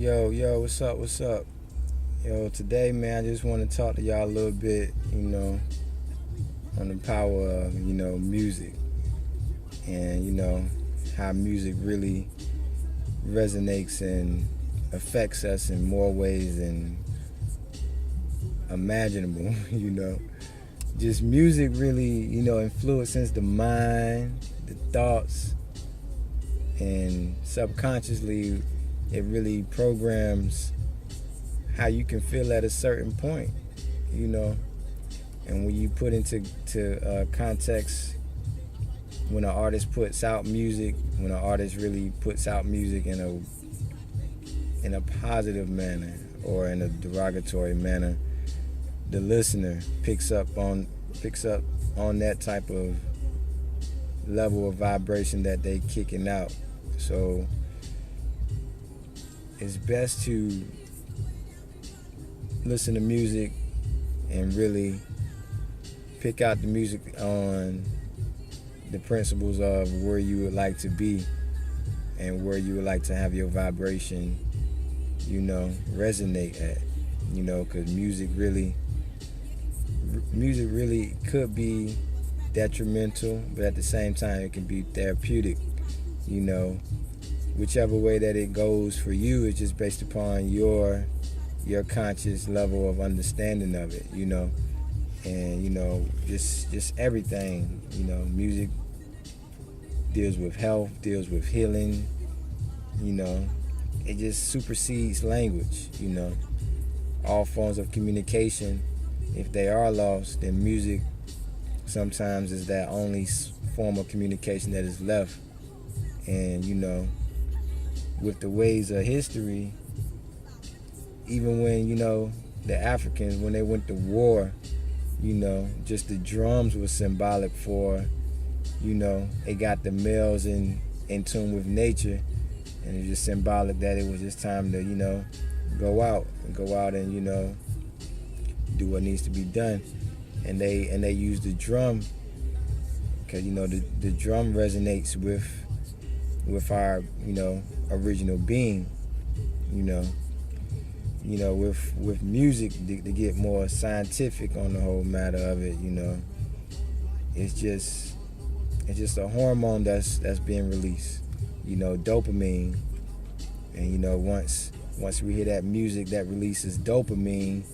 Yo, what's up? Yo, today, man, I just want to talk to y'all a little bit, on the power of, music and, how music really resonates and affects us in more ways than imaginable, Just music really, influences the mind, the thoughts, and subconsciously it really programs how you can feel at a certain point, you know. And when you put into context, when an artist puts out music, when an artist really puts out music in a positive manner or in a derogatory manner, the listener picks up on that type of level of vibration that they kicking out. So it's best to listen to music and really pick out the music on the principles of where you would like to be and where you would like to have your vibration, resonate at, because music really could be detrimental, but at the same time it can be therapeutic, whichever way that it goes for you is just based upon your conscious level of understanding of it, and just everything, music deals with health, deals with healing, it just supersedes language, all forms of communication. If they are lost, then music sometimes is that only form of communication that is left. And with the ways of history, even when the Africans, when they went to war, just the drums were symbolic for, they got the males in tune with nature, and it's just symbolic that it was just time to go out and do what needs to be done. And they use the drum because the drum resonates with our original being, with music to get more scientific on the whole matter of it. It's just a hormone that's being released, dopamine. And once we hear that music that releases dopamine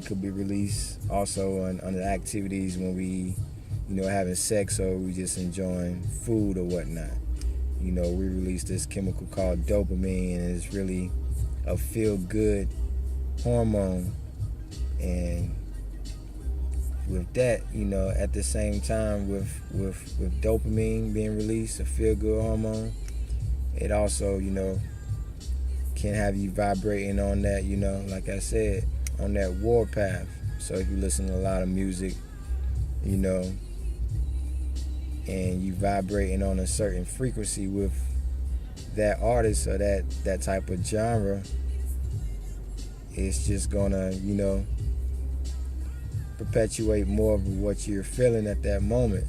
could be released also on the activities when we having sex or we just enjoying food or whatnot. We release this chemical called dopamine, and it's really a feel-good hormone. And with that, at the same time with dopamine being released, a feel-good hormone, it also, can have you vibrating on that, like I said, on that war path. So if you listen to a lot of music, and you vibrating on a certain frequency with that artist or that type of genre, it's just gonna, perpetuate more of what you're feeling at that moment,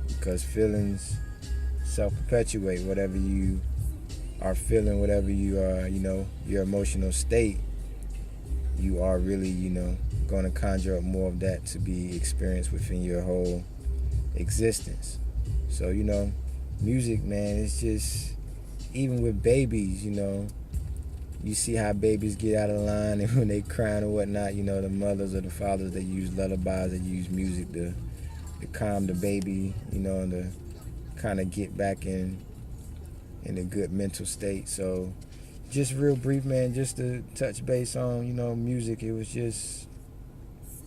because feelings self-perpetuate. Whatever you are feeling, whatever you are, your emotional state, you are really, going to conjure up more of that to be experienced within your whole existence. So, music, man, it's just, even with babies, you see how babies get out of line and when they crying or whatnot, the mothers or the fathers, they use lullabies, they use music to calm the baby, and to kind of get back in a good mental state. So just real brief, man, just to touch base on, music. It was just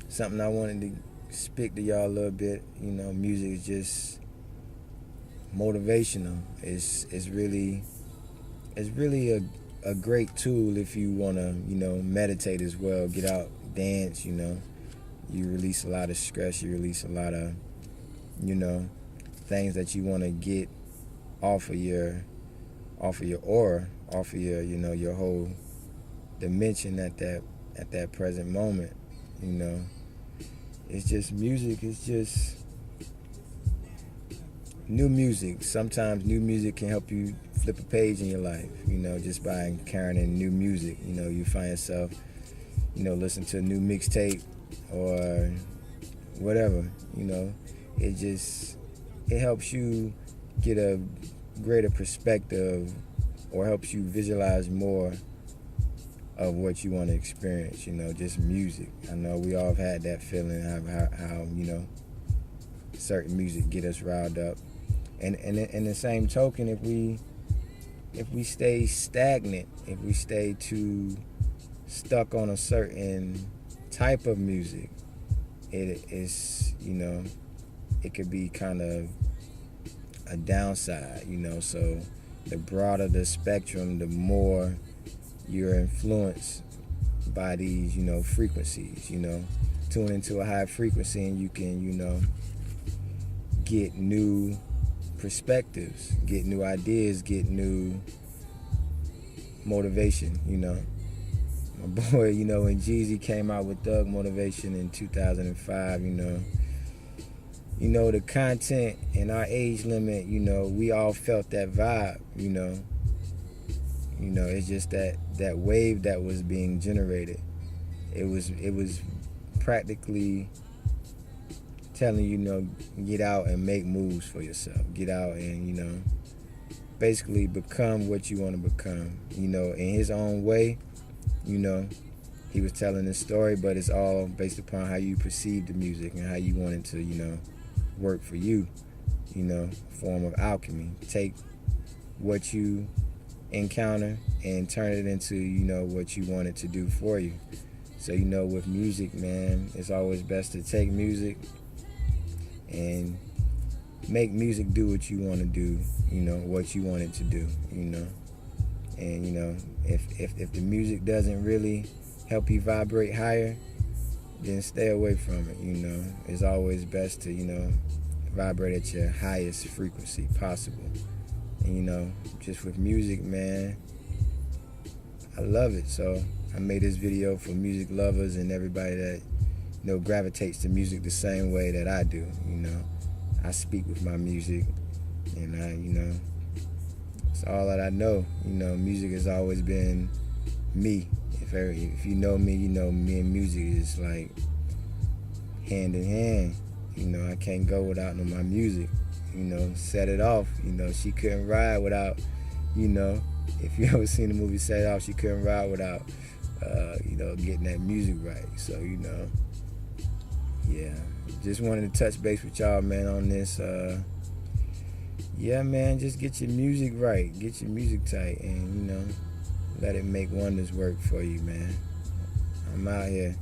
something I wanted to speak to y'all a little bit. Music is just motivational. It's really a great tool if you want to, meditate as well. Get out, dance, you release a lot of stress, you release a lot of, things that you want to get off of your aura, off of your, your whole dimension at that present moment. It's just music. It's just new music. Sometimes new music can help you flip a page in your life, you know, just by encountering new music. You know, you find yourself, you know, listening to a new mixtape or whatever, you know. It helps you get a greater perspective, or helps you visualize more of what you want to experience, you know, just music. I know we all have had that feeling, how you know, certain music get us riled up. And in the same token, if we stay stagnant, if we stay too stuck on a certain type of music, it is, you know, it could be kind of a downside, you know. So the broader the spectrum, the more you're influenced by these, you know, frequencies, you know. Tune into a high frequency and you can, you know, get new perspectives, get new ideas, get new motivation, you know. My boy, you know, when Jeezy came out with Thug Motivation in 2005, you know, the content and our age limit, you know, we all felt that vibe, you know. You know, it's just that wave that was being generated. It was practically telling you, you know, get out and make moves for yourself. Get out and, you know, basically become what you want to become. You know, in his own way, you know, he was telling this story, but it's all based upon how you perceive the music and how you want it to, you know, work for you. You know, form of alchemy. Take what you encounter and turn it into, you know, what you want it to do for you. So, you know, with music, man, it's always best to take music and make music do what you want to do, you know, what you want it to do, you know. And, you know, if the music doesn't really help you vibrate higher, then stay away from it, you know. It's always best to, you know, vibrate at your highest frequency possible. And, you know, just with music, man, I love it. So I made this video for music lovers and everybody that, you know, gravitates to music the same way that I do. You know, I speak with my music, and you know, it's all that I know. You know, music has always been me. If you know me, you know me and music is like hand in hand. You know, I can't go without my music. You know, Set It Off. You know, she couldn't ride without, you know, if you ever seen the movie Set It Off, she couldn't ride without, you know, getting that music right. So, you know, yeah, just wanted to touch base with y'all, man, on this. Yeah, man, just get your music right, get your music tight, and, you know, let it make wonders work for you, man. I'm out here.